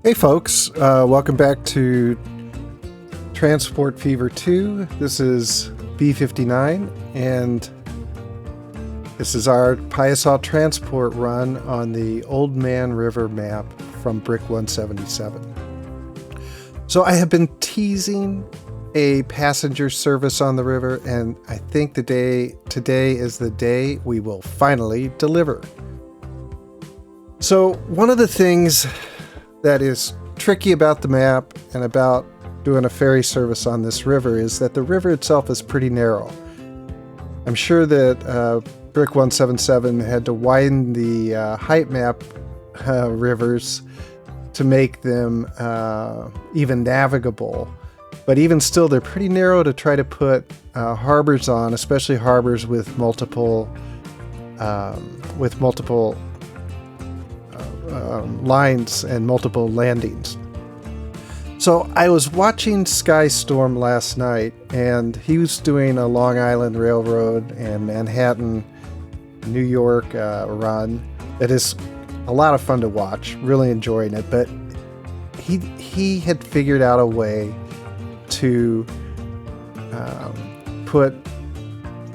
Hey folks, welcome back to Transport Fever 2. This is B59 and this is our Piasa transport run on the Old Man River map from Brick 177. So I have been teasing a passenger service on the river, and I think today is the day we will finally deliver. So one of the things that is tricky about the map and about doing a ferry service on this river is that the river itself is pretty narrow. I'm sure that Brick 177 had to widen the height map rivers to make them even navigable. But even still, they're pretty narrow to try to put harbors on, especially harbors with multiple lines and multiple landings. So I was watching Skystorm last night, and he was doing a Long Island Railroad and Manhattan, New York run. It is a lot of fun to watch, really enjoying it, but he had figured out a way to put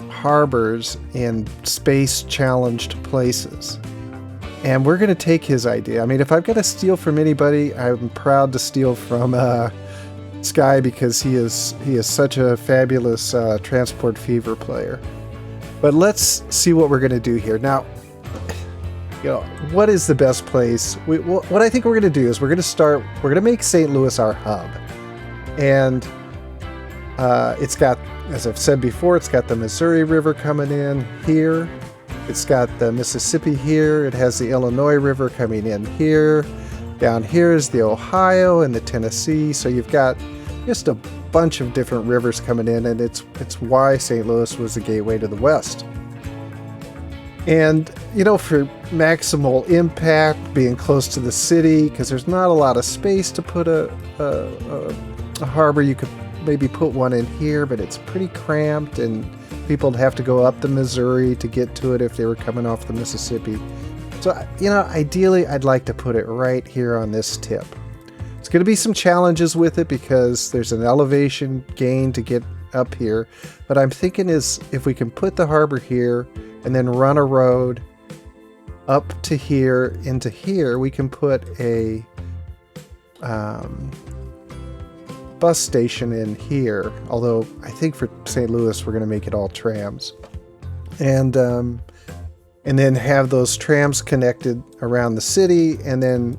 harbors in space-challenged places. And we're going to take his idea. I mean, if I've got to steal from anybody, I'm proud to steal from Sky, because he is such a fabulous Transport Fever player. But let's see what we're going to do here. Now, what is the best place? What I think we're going to do is we're going to make St. Louis our hub. And it's got, as I've said before, it's got the Missouri River coming in here. It's got the Mississippi here. It has the Illinois River coming in here. Down here is the Ohio and the Tennessee. So you've got just a bunch of different rivers coming in, and it's why St. Louis was the gateway to the West. And, for maximal impact, being close to the city, because there's not a lot of space to put a harbor. You could maybe put one in here, but it's pretty cramped, and people would have to go up the Missouri to get to it if they were coming off the Mississippi. So, ideally, I'd like to put it right here on this tip. It's going to be some challenges with it because there's an elevation gain to get up here. But I'm thinking is if we can put the harbor here and then run a road up to here into here, we can put a bus station in here, although I think for St. Louis we're going to make it all trams, and then have those trams connected around the city, and then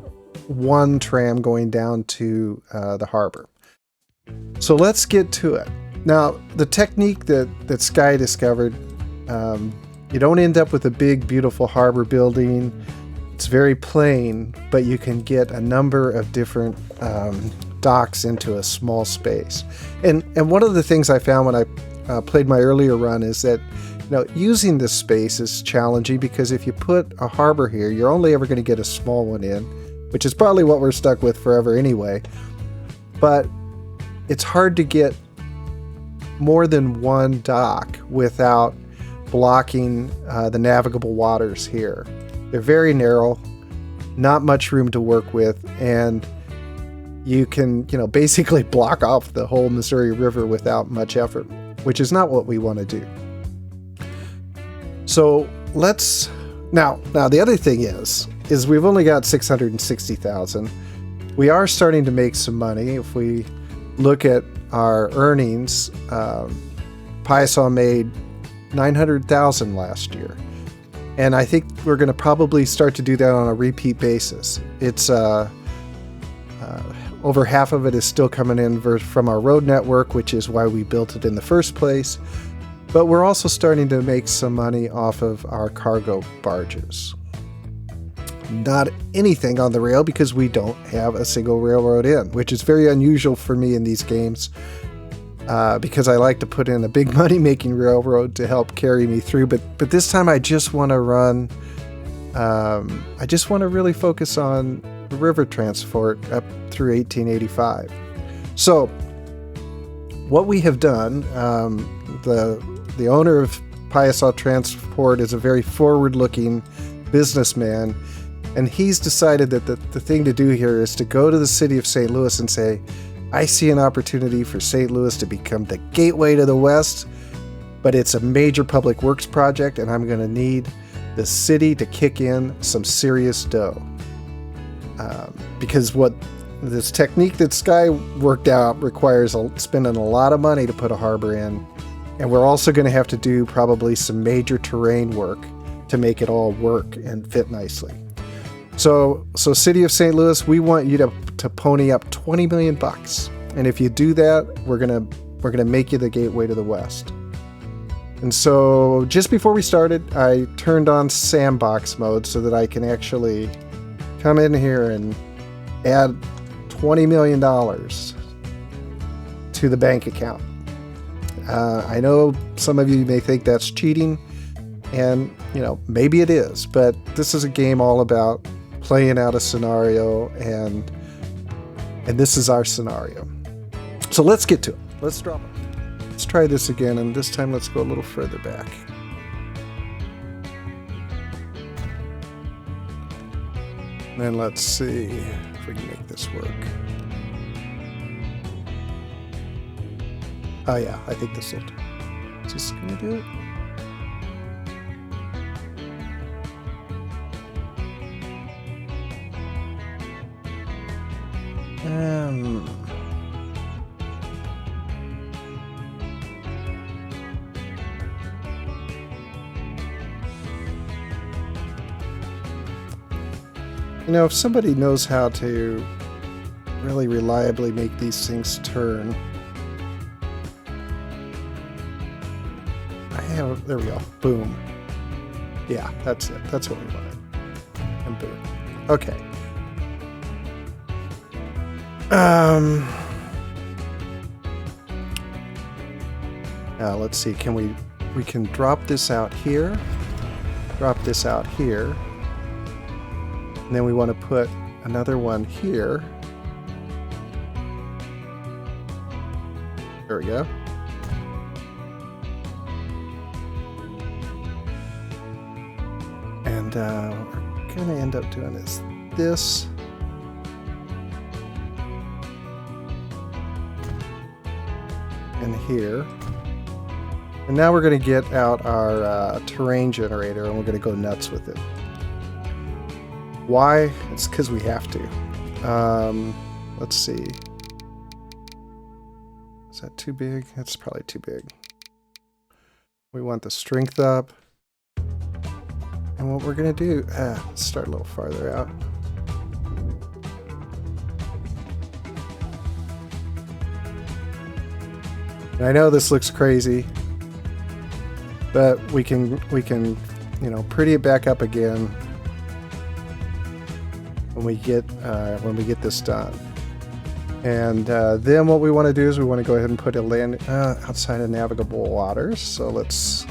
one tram going down to the harbor. So let's get to it. Now, the technique that Sky discovered, you don't end up with a big beautiful harbor building. It's very plain, but you can get a number of different docks into a small space. And one of the things I found when I played my earlier run is that using this space is challenging, because if you put a harbor here, you're only ever going to get a small one in, which is probably what we're stuck with forever anyway. But it's hard to get more than one dock without blocking the navigable waters here. They're very narrow, not much room to work with, and you can, basically block off the whole Missouri River without much effort, which is not what we want to do. So let's now the other thing is we've only got 660,000. We are starting to make some money. If we look at our earnings, Piasa made 900,000 last year. And I think we're going to probably start to do that on a repeat basis. It's over half of it is still coming in from our road network, which is why we built it in the first place. But we're also starting to make some money off of our cargo barges. Not anything on the rail, because we don't have a single railroad in, which is very unusual for me in these games, because I like to put in a big money-making railroad to help carry me through. But this time I just want to run, I just want to really focus on river transport up through 1885. So what we have done, the owner of Piasa Transport is a very forward-looking businessman, And he's decided that the thing to do here is to go to the city of St. Louis and say, I see an opportunity for St. Louis to become the gateway to the West, but it's a major public works project, and I'm going to need the city to kick in some serious dough. Because what this technique that Sky worked out requires spending a lot of money to put a harbor in, and we're also going to have to do probably some major terrain work to make it all work and fit nicely. So City of St. Louis, we want you to pony up $20 million, and if you do that, we're gonna make you the gateway to the West. And so just before we started, I turned on sandbox mode so that I can actually come in here and add $20 million to the bank account. I know some of you may think that's cheating, and maybe it is, but this is a game all about playing out a scenario, and this is our scenario. So let's get to it. Let's drop it. Let's try this again, and this time let's go a little further back. And then let's see if we can make this work. Oh yeah, I think this will do. Is this gonna do it? If somebody knows how to really reliably make these things turn. There we go. Boom. Yeah, that's it. That's what we wanted. And boom. Okay. Now let's see. We can drop this out here. Drop this out here. And then we want to put another one here. There we go. And we're going to end up doing this. And here. And now we're going to get out our terrain generator, and we're going to go nuts with it. Why? It's because we have to. Let's see. Is that too big? That's probably too big. We want the strength up. And what we're going to do... let's start a little farther out. And I know this looks crazy, but we can pretty it back up again when we get this done. And then what we want to do is we want to go ahead and put a land outside of navigable waters. So let's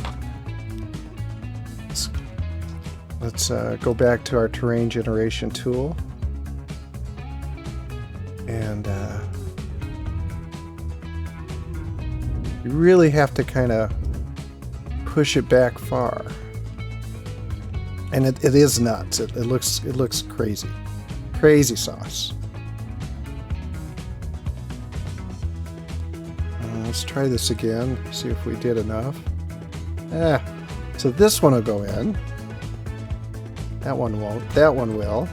go back to our terrain generation tool, and you really have to kind of push it back far. And it is nuts. It looks crazy. Crazy sauce. Let's try this again, see if we did enough. So this one will go in. That one won't. That one will.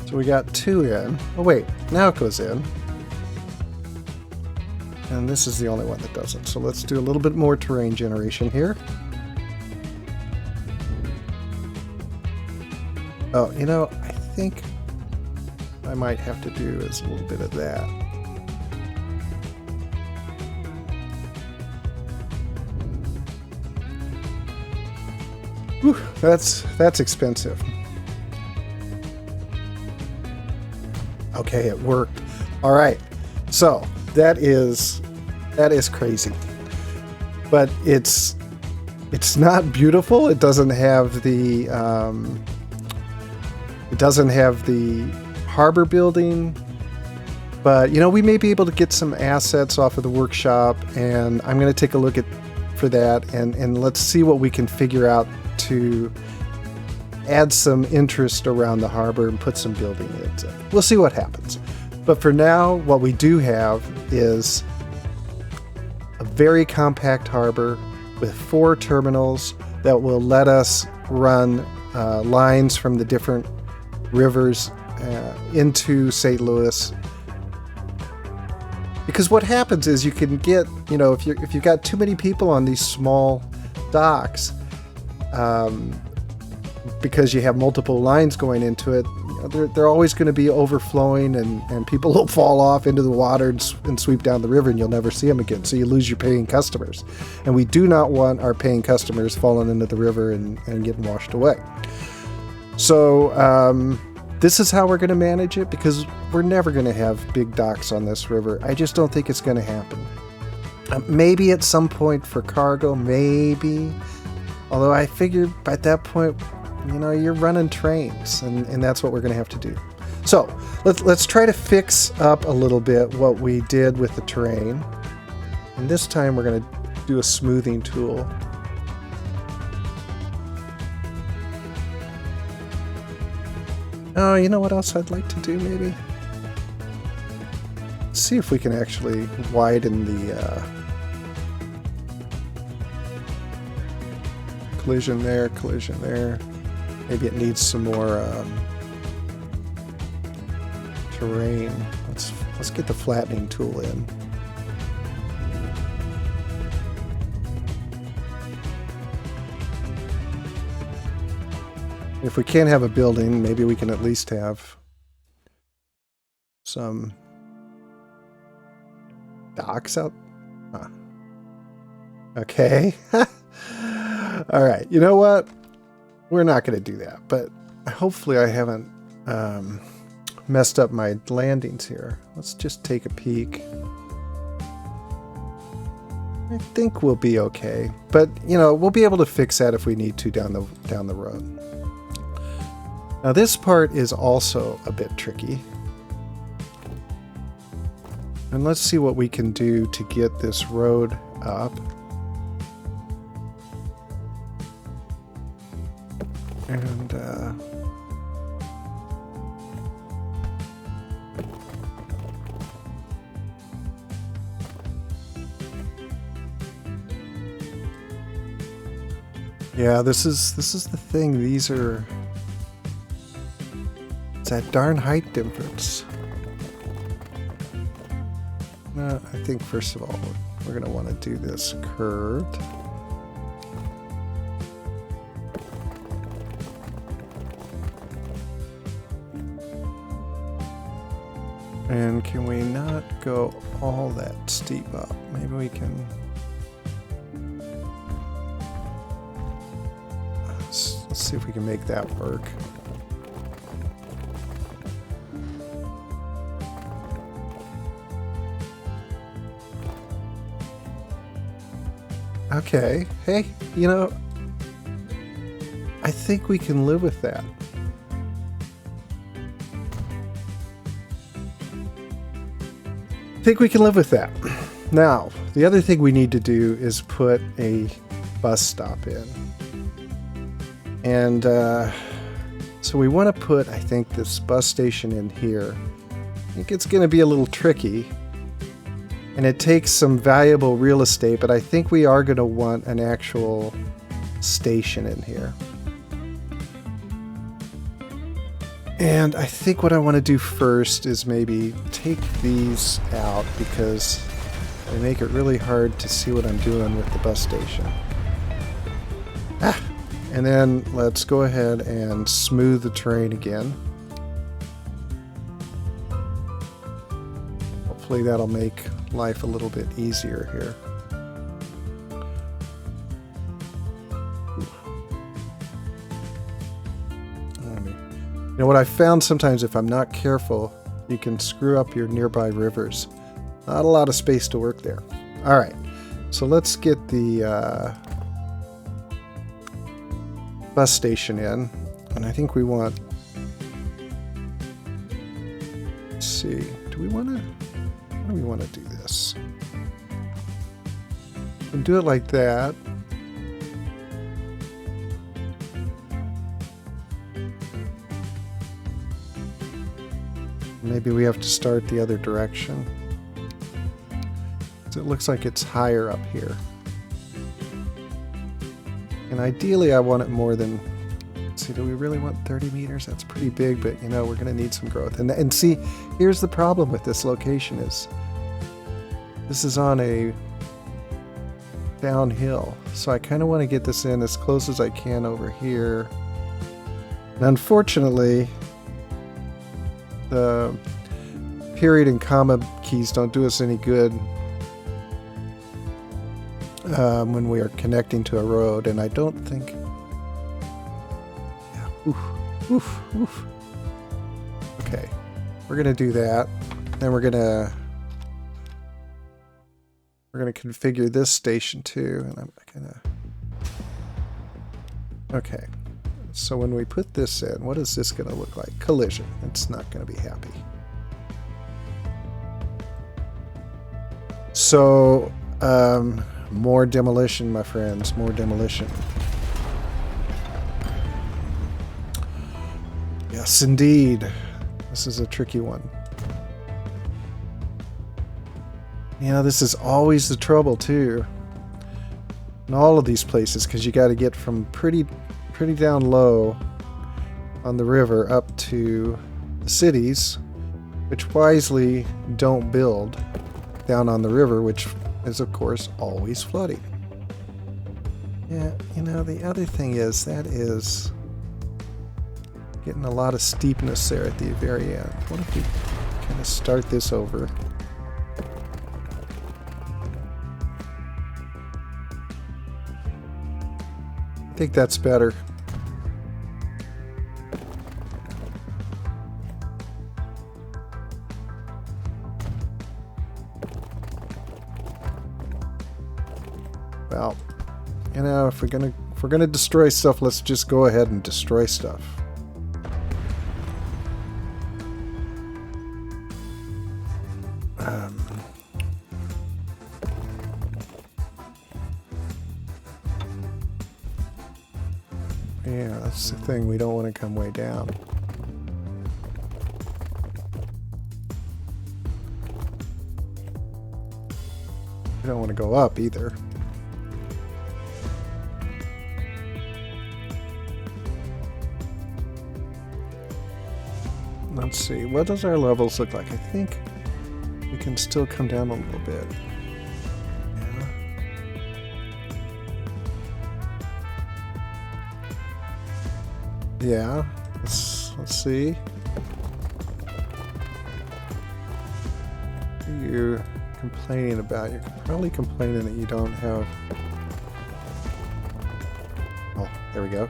So we got 2 in. Oh wait, now it goes in. And this is the only one that doesn't. So let's do a little bit more terrain generation here. Oh, I think I might have to do is a little bit of that. Whew, that's expensive. Okay, it worked. All right, so that is crazy, but it's not beautiful. It doesn't have the harbor building, but we may be able to get some assets off of the workshop, and I'm going to take a look for that, and let's see what we can figure out to add some interest around the harbor and put some building into it. We'll see what happens. But for now, what we do have is a very compact harbor with 4 terminals that will let us run lines from the different rivers into St. Louis. Because what happens is you can get, if you've got too many people on these small docks, because you have multiple lines going into it, they're always going to be overflowing, and people will fall off into the water and sweep down the river, and you'll never see them again. So you lose your paying customers. And we do not want our paying customers falling into the river and getting washed away. So this is how we're going to manage it, because we're never going to have big docks on this river. I just don't think it's going to happen. Maybe at some point for cargo, maybe. Although I figure by that point, you're running trains, and that's what we're going to have to do. So let's try to fix up a little bit what we did with the terrain. And this time we're going to do a smoothing tool. Oh, you know what else I'd like to do, maybe? See if we can actually widen the collision there, collision there. Maybe it needs some more terrain. Let's get the flattening tool in. If we can't have a building, maybe we can at least have some docks out. Huh. Okay. All right. You know what? We're not going to do that, but hopefully I haven't messed up my landings here. Let's just take a peek. I think we'll be okay, but we'll be able to fix that if we need to down the road. Now this part is also a bit tricky. And let's see what we can do to get this road up. And yeah, this is the thing. These are, it's that darn height difference. I think first of all we're going to want to do this curved. And can we not go all that steep up? Maybe we can. Let's see if we can make that work. Okay. Hey, I think we can live with that. I think we can live with that. Now, the other thing we need to do is put a bus stop in. And so we want to put, I think, this bus station in here. I think it's going to be a little tricky. And it takes some valuable real estate, but I think we are going to want an actual station in here. And I think what I want to do first is maybe take these out, because they make it really hard to see what I'm doing with the bus station. And then let's go ahead and smooth the terrain again. Hopefully that'll make life a little bit easier here. What I found sometimes, if I'm not careful, you can screw up your nearby rivers. Not a lot of space to work there. All right, so let's get the bus station in, and I think we want. Let's see. Do we want to? How do we want to do this? We can do it like that. Maybe we have to start the other direction. So it looks like it's higher up here. And ideally I want it more than, let's see, do we really want 30 meters? That's pretty big, but you know, we're going to need some growth. And see, here's the problem with this location is this is on a downhill. So I kind of want to get this in as close as I can over here. And unfortunately, the period and comma keys don't do us any good when we are connecting to a road, and I don't think. Yeah. Oof. Okay, we're gonna do that. Then we're gonna configure this station too, and I'm gonna. Okay. So when we put this in, what is this going to look like? Collision. It's not going to be happy. So, more demolition, my friends. More demolition. Yes, indeed. This is a tricky one. You know, this is always the trouble, too. In all of these places, because you got to get from pretty down low on the river up to the cities, which wisely don't build down on the river, which is of course always flooding. Yeah, you know, the other thing is that is getting a lot of steepness there at the very end. What if we kind of start this over? I think that's better. Well, you know, if we're gonna destroy stuff, let's just go ahead and destroy stuff. Yeah, that's the thing. We don't want to come way down. We don't want to go up either. Let's see. What does our levels look like? I think we can still come down a little bit. Yeah, let's see. What are you complaining about? You're probably complaining that you don't have... Oh, there we go.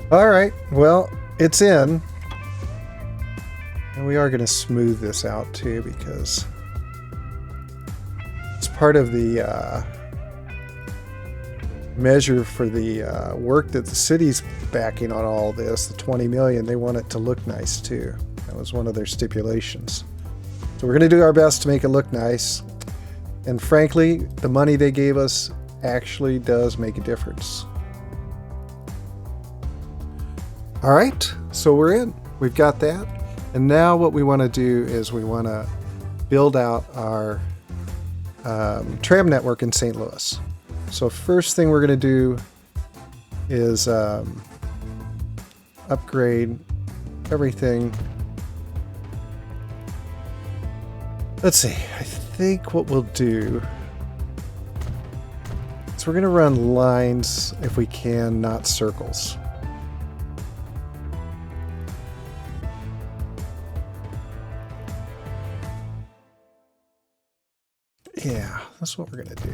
Alright, well, it's in. And we are going to smooth this out too, because part of the measure for the work that the city's backing on all this, the 20 million, they want it to look nice too. That was one of their stipulations. So we're going to do our best to make it look nice. And frankly, the money they gave us actually does make a difference. All right, so we're in. We've got that. And now what we want to do is we want to build out our tram network in St. Louis. So first thing we're going to do is upgrade everything. Let's see. I think what we'll do is we're going to run lines if we can, not circles. Yeah, that's what we're going to do.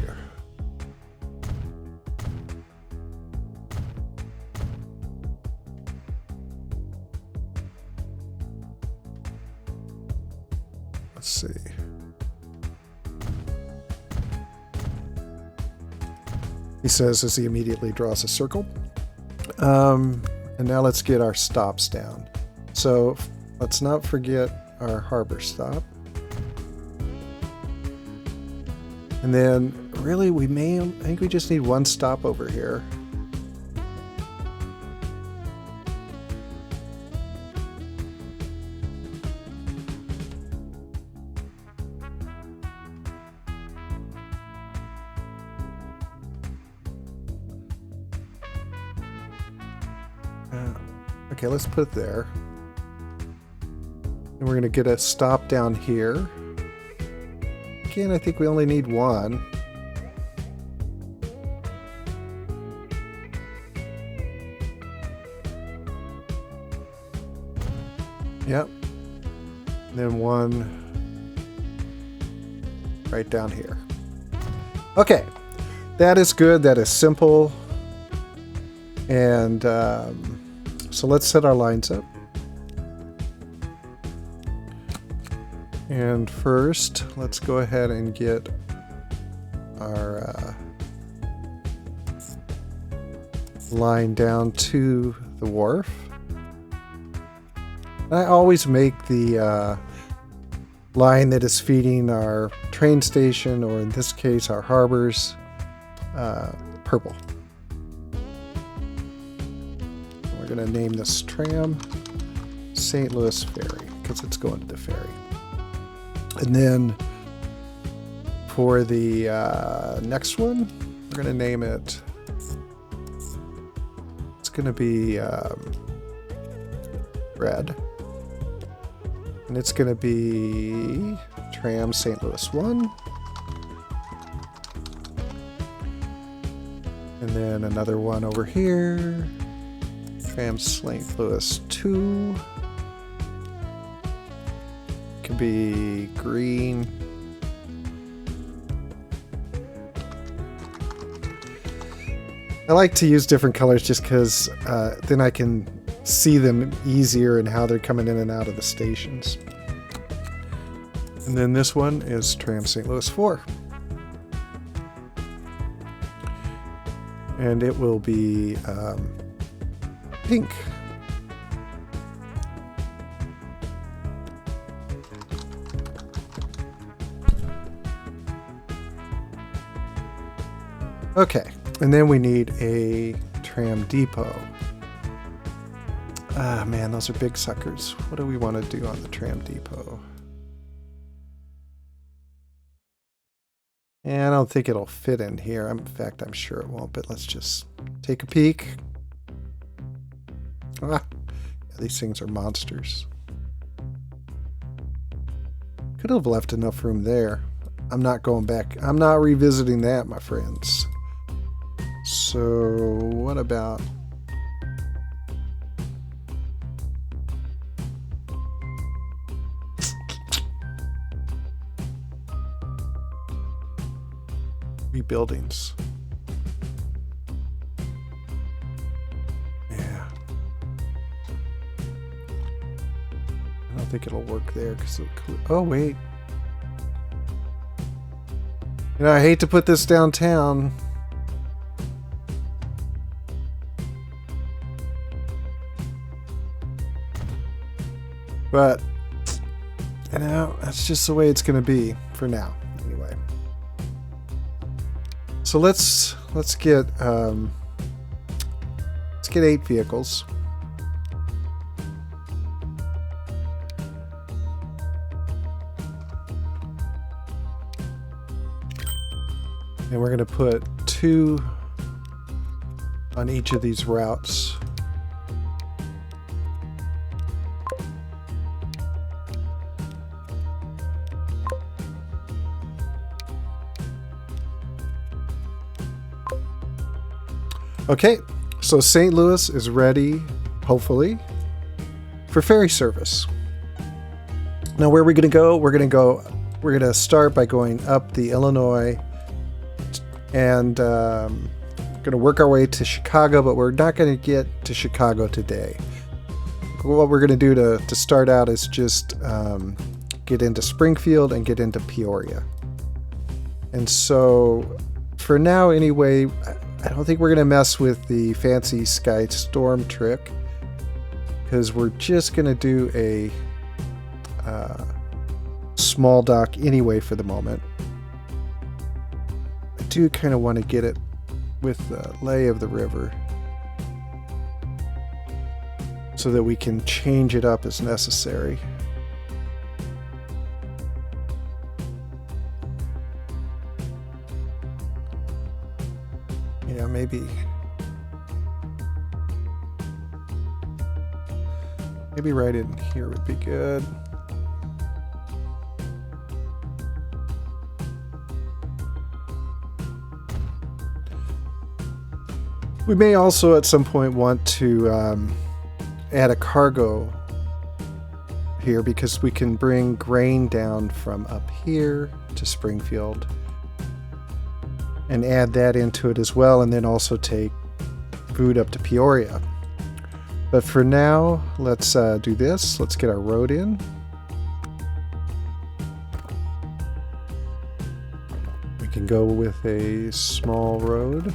Let's see. He says as he immediately draws a circle. And now let's get our stops down. So let's not forget our harbor stop. And then really I think we just need one stop over here. Okay, let's put it there. And we're going to get a stop down here. Again, I think we only need one. Yep. And then one right down here. Okay. That is good. That is simple. And so let's set our lines up. And first, let's go ahead and get our line down to the wharf. I always make the line that is feeding our train station, or in this case our harbors, purple. We're going to name this tram St. Louis Ferry because it's going to the ferry. And then for the next one, we're going to name it, it's going to be red. And it's going to be tram St. Louis 1. And then another one over here, tram St. Louis 2. Could be green. I like to use different colors just because then I can see them easier and how they're coming in and out of the stations. And then this one is tram St. Louis 4. And it will be pink. Okay, and then we need a tram depot. Ah, man, those are big suckers. What do we want to do on the tram depot? And I don't think it'll fit in here. In fact, I'm sure it won't, but let's just take a peek. Ah, yeah, these things are monsters. Could have left enough room there. I'm not going back. I'm not revisiting that, my friends. So, what about... buildings. Yeah. I don't think it'll work there because oh wait. You know, I hate to put this downtown. But you know, that's just the way it's gonna be for now. Anyway. So let's get 8 vehicles. And we're going to put 2 on each of these routes. Okay, so St. Louis is ready, hopefully, for ferry service. Now, where are we going to go? We're going to start by going up the Illinois and going to work our way to Chicago, but we're not going to get to Chicago today. What we're going to do to start out is just get into Springfield and get into Peoria. And so, for now anyway, I don't think we're going to mess with the fancy Sky Storm trick because we're just going to do a small dock anyway for the moment. I do kind of want to get it with the lay of the river so that we can change it up as necessary. Yeah, maybe Maybe right in here would be good. We may also at some point want to add a cargo here because we can bring grain down from up here to Springfield and add that into it as well, and then also take food up to Peoria. But for now, let's do this. Let's get our road in. We can go with a small road.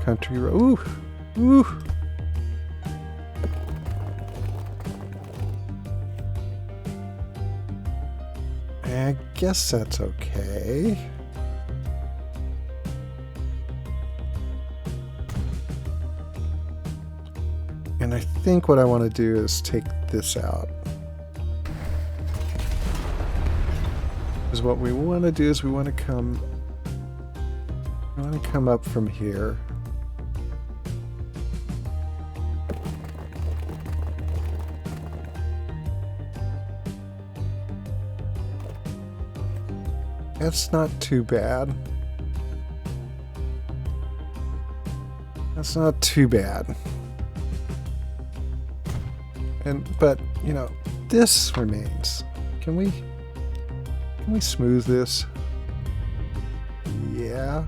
Country road. Ooh! Ooh! I guess that's okay. And I think what I want to do is take this out. Because what we want to do is we want to come up from here. That's not too bad. That's not too bad. But you know, this remains. Can we smooth this? Yeah.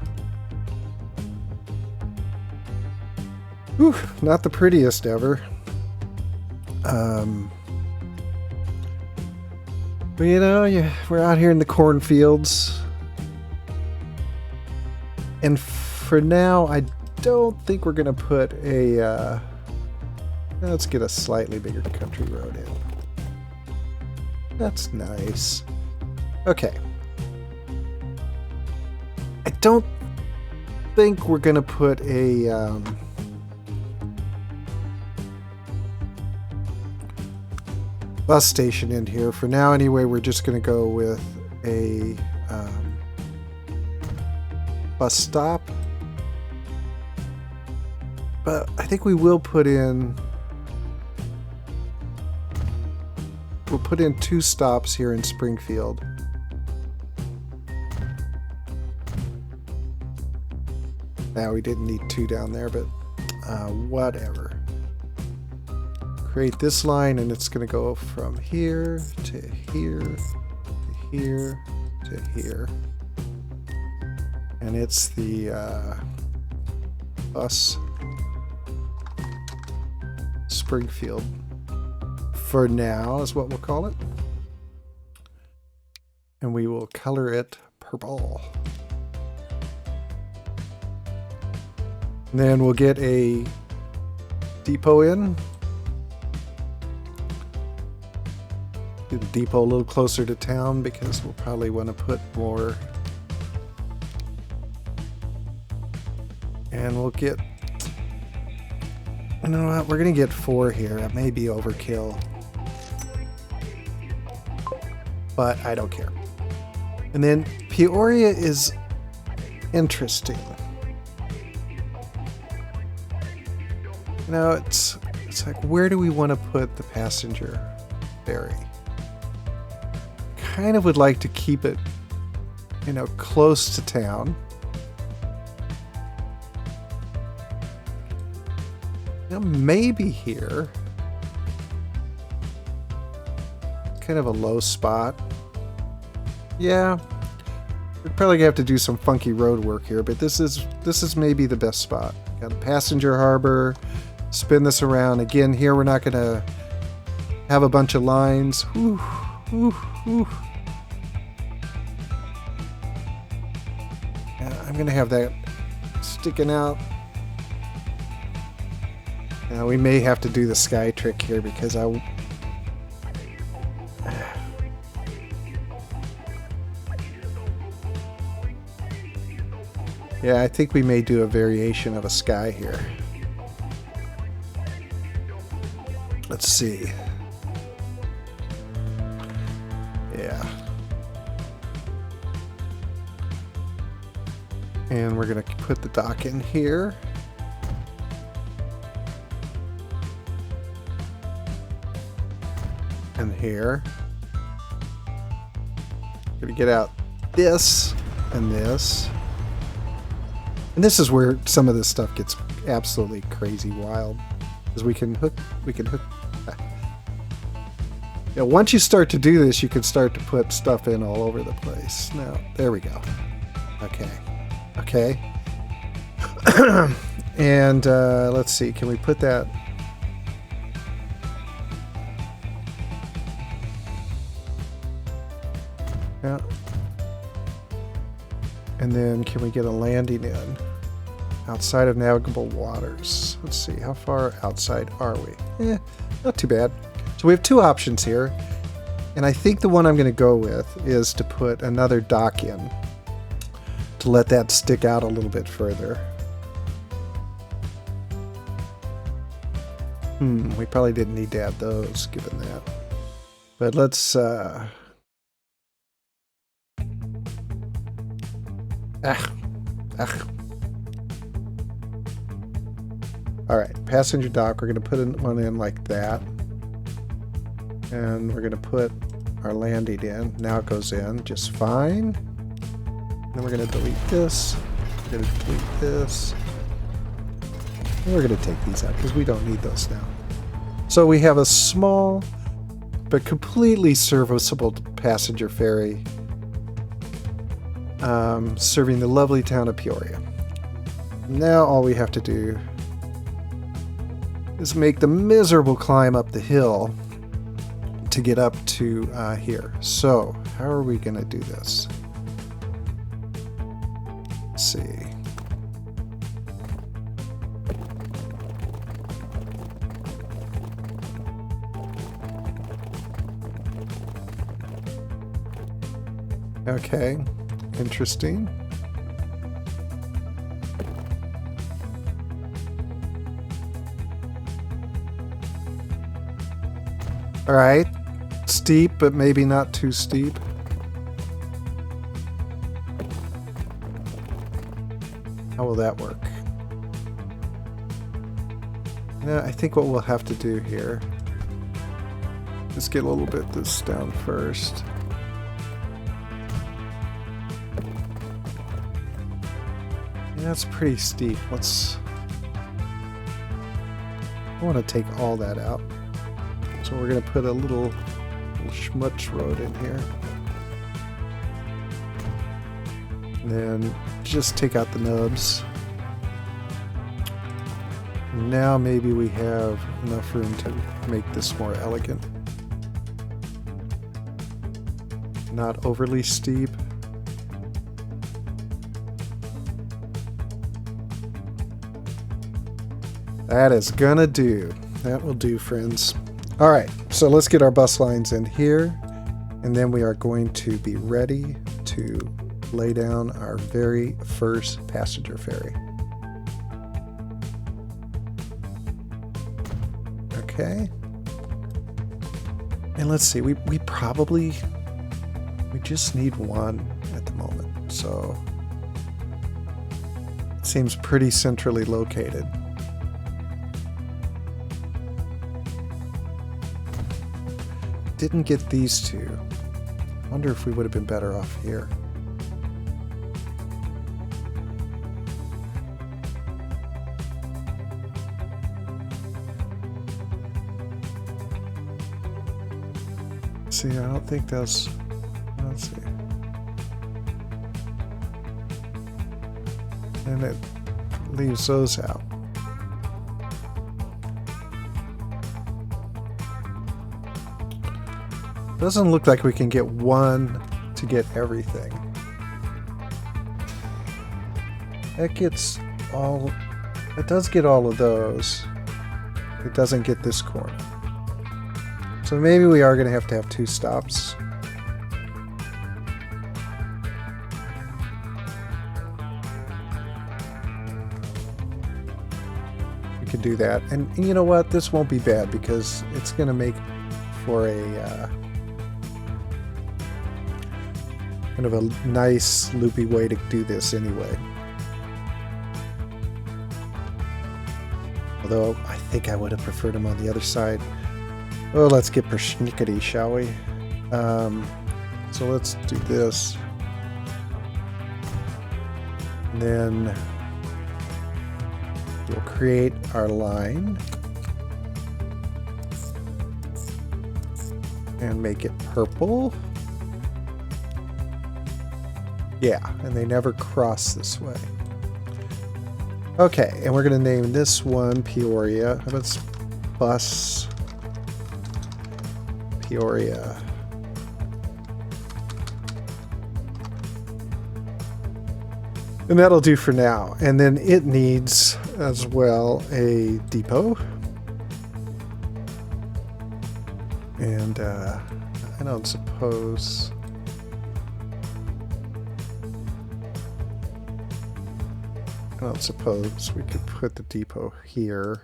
Whew, not the prettiest ever. But you know, we're out here in the cornfields. And for now, I don't think we're going to put a... let's get a slightly bigger country road in. That's nice. Okay. I don't think we're going to put a... bus station in here. For now anyway, we're just going to go with a bus stop. But I think we will put in... We'll put in 2 stops here in Springfield. Now we didn't need 2 down there, but whatever. Create this line, and it's going to go from here to here to here to here, and it's the bus Springfield for now is what we'll call it, and we will color it purple. And then we'll get a depot in. Do the depot a little closer to town because we'll probably want to put more. And we'll get... You know what? We're going to get 4 here. That may be overkill. But I don't care. And then Peoria is interesting. You know, it's like, where do we want to put the passenger ferry? Kind of would like to keep it, you know, close to town. You know, maybe here. Kind of a low spot. Yeah. We're probably gonna have to do some funky road work here, but this is maybe the best spot. Got a passenger harbor. Spin this around. Again, here we're not gonna have a bunch of lines. Whew, whew, whew. I'm going to have that sticking out. Now we may have to do the sky trick here because yeah, I think we may do a variation of a sky here. Let's see. Yeah. And we're going to put the dock in here. here. Gonna get out this and this. And this is where some of this stuff gets absolutely crazy wild. Because we can hook. Yeah, once you start to do this, you can start to put stuff in all over the place. Now, there we go. Okay. Okay. And let's see, can we put that? Yeah. And then can we get a landing in outside of navigable waters? Let's see, how far outside are we? Not too bad. So we have two options here. And I think the one I'm going to go with is to put another dock in to let that stick out a little bit further. We probably didn't need to add those, given that. But let's... Alright, passenger dock. We're going to put one in like that. And we're going to put our landing in. Now it goes in just fine. Then we're going to delete this. We're going to delete this. And we're going to take these out because we don't need those now. So we have a small but completely serviceable passenger ferry serving the lovely town of Peoria. Now all we have to do is make the miserable climb up the hill to get up to here. So how are we going to do this? Let's see. Okay, interesting. All right, steep, but maybe not too steep. How will that work? Now, I think what we'll have to do here is get a little bit this down first. That's pretty steep. I want to take all that out. So we're going to put a little schmutz road in here. And then just take out the nubs. Now maybe we have enough room to make this more elegant. Not overly steep. That is gonna do. That will do, friends. All right, so let's get our bus lines in here, and then we are going to be ready to lay down our very first passenger ferry. Okay. And let's see, we just need one at the moment, so it seems pretty centrally located. Didn't get these two. Wonder if we would have been better off here. See, I don't think those... Let's see. And it leaves those out. Doesn't look like we can get one to get everything. That gets all... It does get all of those. It doesn't get this corner. So maybe we are going to have two stops. We could do that. And you know what? This won't be bad because it's going to make for a... kind of a nice loopy way to do this anyway. Although I think I would have preferred them on the other side. Oh, let's get persnickety, shall we? So let's do this. And then we'll create our line and make it purple. Yeah, and they never cross this way. Okay, and we're going to name this one Peoria. How about bus Peoria? And that'll do for now. And then it needs as well a depot. And I don't suppose... we could put the depot here.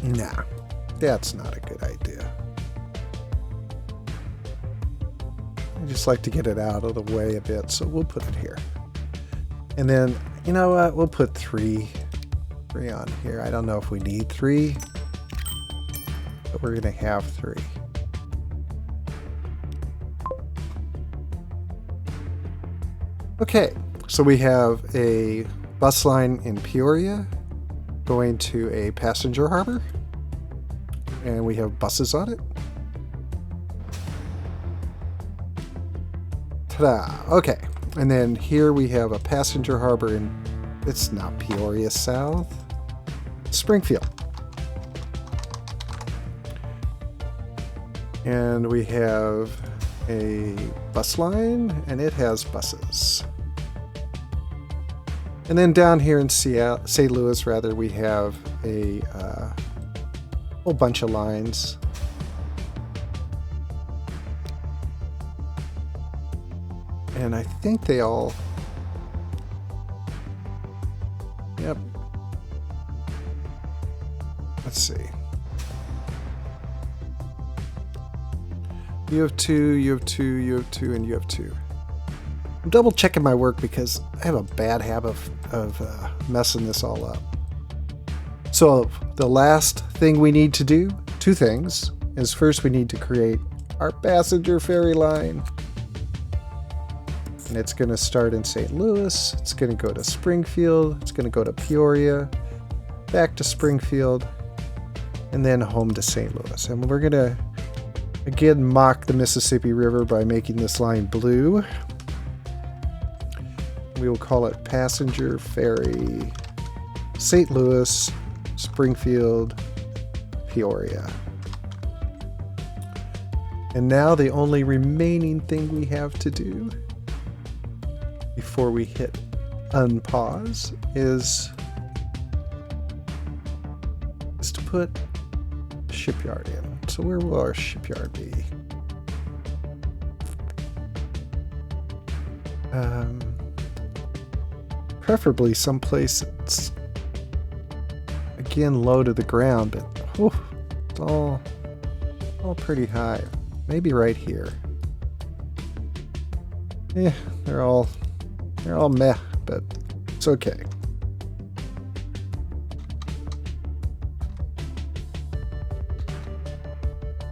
Nah, that's not a good idea. I just like to get it out of the way a bit, so we'll put it here. And then, you know what? We'll put three on here. I don't know if we need 3. But we're going to have 3. Okay, so we have a bus line in Peoria going to a passenger harbor. And we have buses on it. Ta-da! Okay, and then here we have a passenger harbor in, it's not Peoria South, Springfield. And we have a bus line, and it has buses. And then down here in St. Louis, rather, we have a whole bunch of lines. And I think they all... Yep. Let's see. You have 2, you have 2, you have 2, and you have 2. I'm double checking my work because I have a bad habit of messing this all up. So the last thing we need to do, 2 things, is first we need to create our passenger ferry line. And it's going to start in St. Louis, it's going to go to Springfield, it's going to go to Peoria, back to Springfield, and then home to St. Louis. And we're going to again mock the Mississippi River by making this line blue. We will call it Passenger Ferry, St. Louis, Springfield, Peoria. And now the only remaining thing we have to do before we hit unpause is to put a shipyard in. So where will our shipyard be? Preferably someplace that's again low to the ground, but it's all pretty high. Maybe right here. Yeah, they're all meh, but it's okay.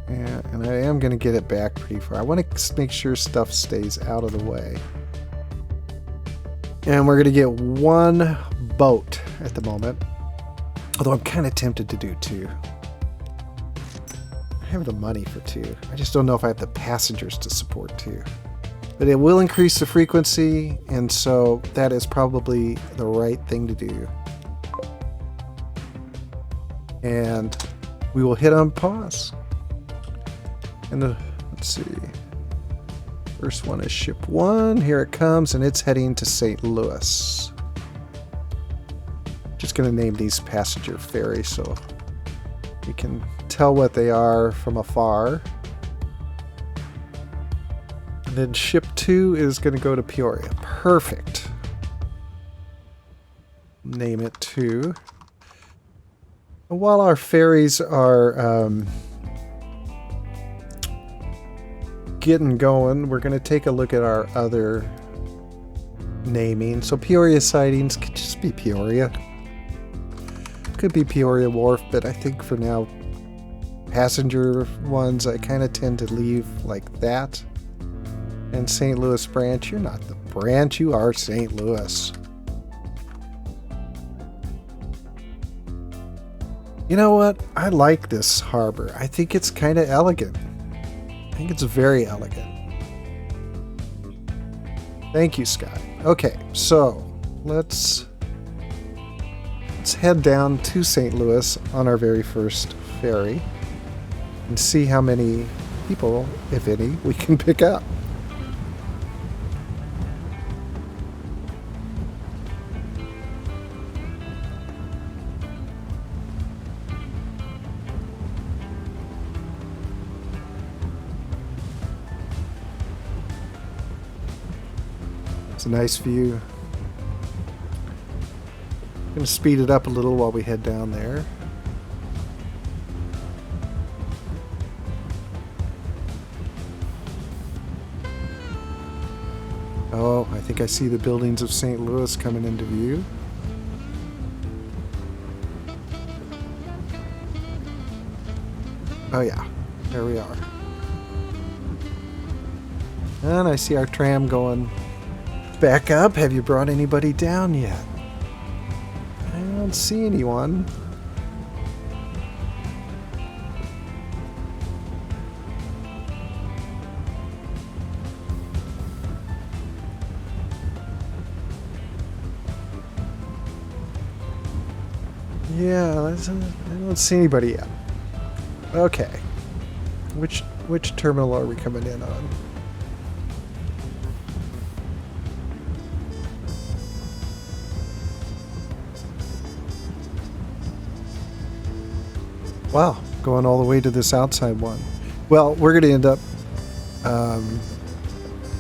And I am going to get it back pretty far. I want to make sure stuff stays out of the way. And we're going to get 1 boat at the moment. Although I'm kind of tempted to do 2. I have the money for 2. I just don't know if I have the passengers to support 2. But it will increase the frequency, and so that is probably the right thing to do. And we will hit on pause. And let's see. First one is ship 1. Here it comes, and it's heading to St. Louis. Just going to name these passenger ferries so we can tell what they are from afar. And then ship 2 is going to go to Peoria. Perfect. Name it 2. While our ferries are getting going, we're going to take a look at our other naming. So Peoria sidings could just be Peoria. Could be Peoria Wharf, but I think for now, passenger ones I kind of tend to leave like that. And St. Louis branch, you're not the branch, you are St. Louis. You know what? I like this harbor. I think it's kind of elegant. I think it's very elegant. Thank you, Scott. Okay, so let's head down to St. Louis on our very first ferry and see how many people, if any, we can pick up. It's a nice view. I'm going to speed it up a little while we head down there. Oh, I think I see the buildings of St. Louis coming into view. Oh yeah, there we are. And I see our tram going back up. Have you brought anybody down yet? I don't see anyone. Yeah, I don't see anybody yet. Okay. Which terminal are we coming in on? Wow, going all the way to this outside one. Well, we're going to end up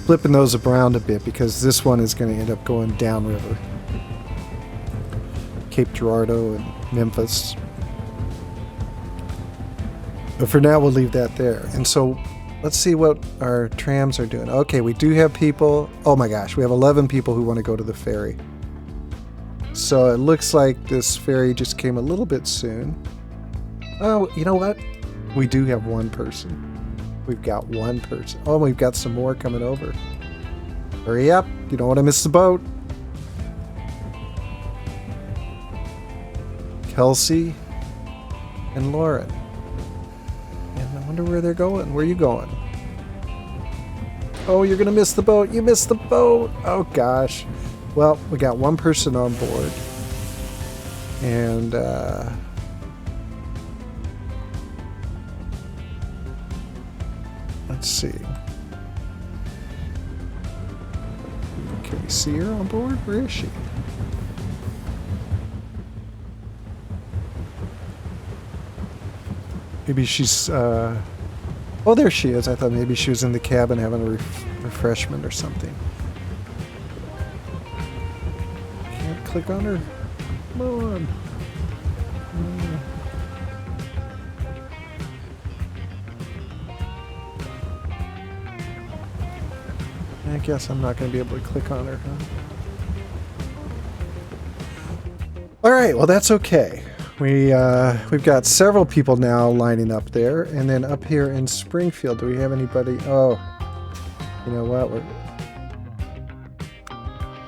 flipping those around a bit because this one is going to end up going downriver. Cape Girardeau and Memphis. But for now, we'll leave that there. And so let's see what our trams are doing. Okay, we do have people. Oh my gosh, we have 11 people who want to go to the ferry. So it looks like this ferry just came a little bit soon. Oh, you know what? We do have one person. We've got one person. Oh, we've got some more coming over. Hurry up. You don't want to miss the boat. Kelsey and Lauren. And I wonder where they're going. Where are you going? Oh, you're going to miss the boat. You missed the boat. Oh, gosh. Well, we got one person on board. And, let's see. Can we see her on board? Where is she? Maybe she's, oh, there she is. I thought maybe she was in the cabin having a refreshment or something. Can't click on her. Come on. I guess I'm not going to be able to click on her, huh? All right, well, that's okay. We've got several people now lining up there, and then up here in Springfield, do we have anybody? Oh, you know what?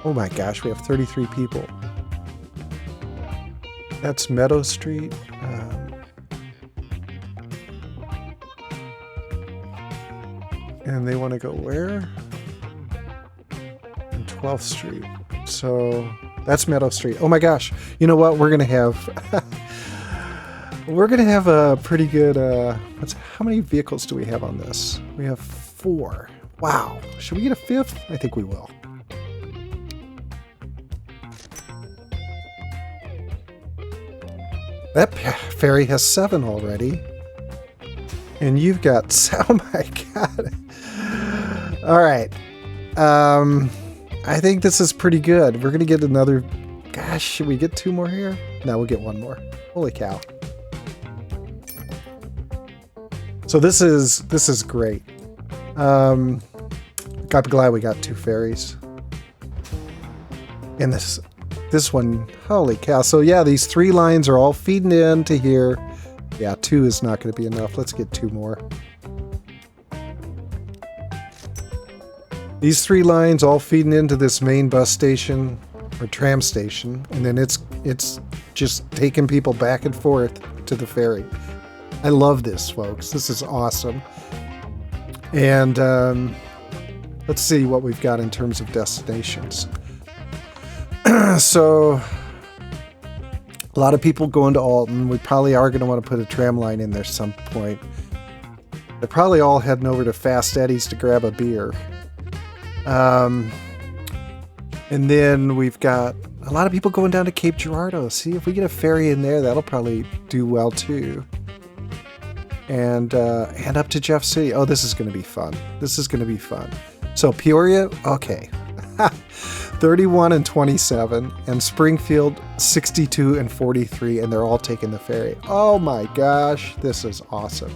Oh my gosh, we have 33 people. That's Meadow Street. And they want to go where? 12th Street. So that's Meadow Street. Oh my gosh. You know what? We're going to have a pretty good how many vehicles do we have on this? We have 4. Wow. Should we get a 5th? I think we will. That ferry has 7 already. And you've got oh my god. All right. I think this is pretty good. We're going to get another... Gosh, should we get 2 more here? No, we'll get 1 more. Holy cow. So this is great. I'm glad we got 2 ferries. And this one, holy cow. So yeah, these 3 lines are all feeding into here. Yeah, 2 is not going to be enough. Let's get 2 more. These 3 lines all feeding into this main bus station or tram station, and then it's just taking people back and forth to the ferry. I love this, folks. This is awesome. And let's see what we've got in terms of destinations. So a lot of people going to Alton. We probably are going to want to put a tram line in there some point. They're probably all heading over to Fast Eddie's to grab a beer. And then we've got a lot of people going down to Cape Girardeau. See, if we get a ferry in there, that'll probably do well too. And up to Jeff City. Oh, this is going to be fun. This is going to be fun. So Peoria, okay. 31 and 27, and Springfield 62 and 43, and they're all taking the ferry. Oh my gosh, this is awesome.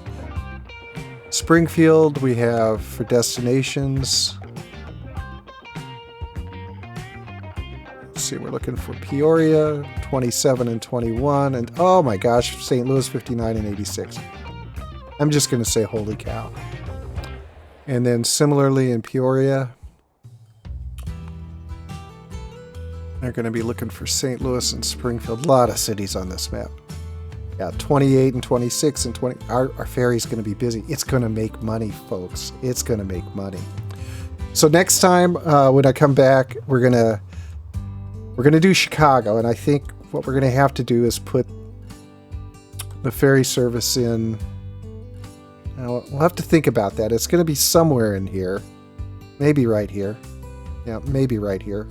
Springfield, we have for destinations. Let's see, we're looking for Peoria 27 and 21, and oh my gosh, St. Louis 59 and 86. I'm just going to say holy cow. And then similarly in Peoria, they're going to be looking for St. Louis and Springfield. A lot of cities on this map. Yeah, 28 and 26 and 20. Our ferry's going to be busy. It's going to make money, folks. It's going to make money. So next time when I come back, we're gonna do Chicago, and I think what we're going to have to do is put the ferry service in. We'll have to think about that. It's going to be somewhere in here. Maybe right here. Yeah, maybe right here.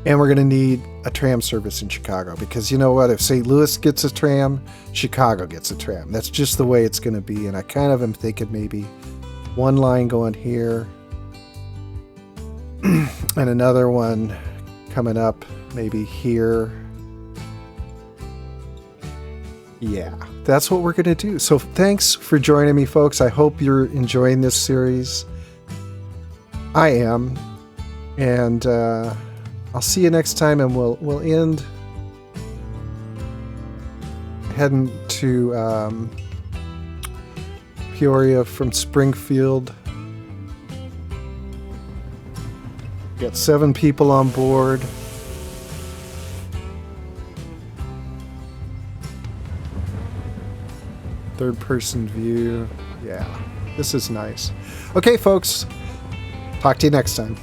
And we're going to need a tram service in Chicago, because you know what? If St. Louis gets a tram, Chicago gets a tram. That's just the way it's going to be. And I kind of am thinking maybe one line going here and another one coming up maybe here. Yeah, that's what we're going to do. So thanks for joining me, folks. I hope you're enjoying this series. I am. And I'll see you next time, and we'll end heading to Peoria from Springfield. Got 7 people on board. Third-person view. Yeah, this is nice. Okay, folks. Talk to you next time.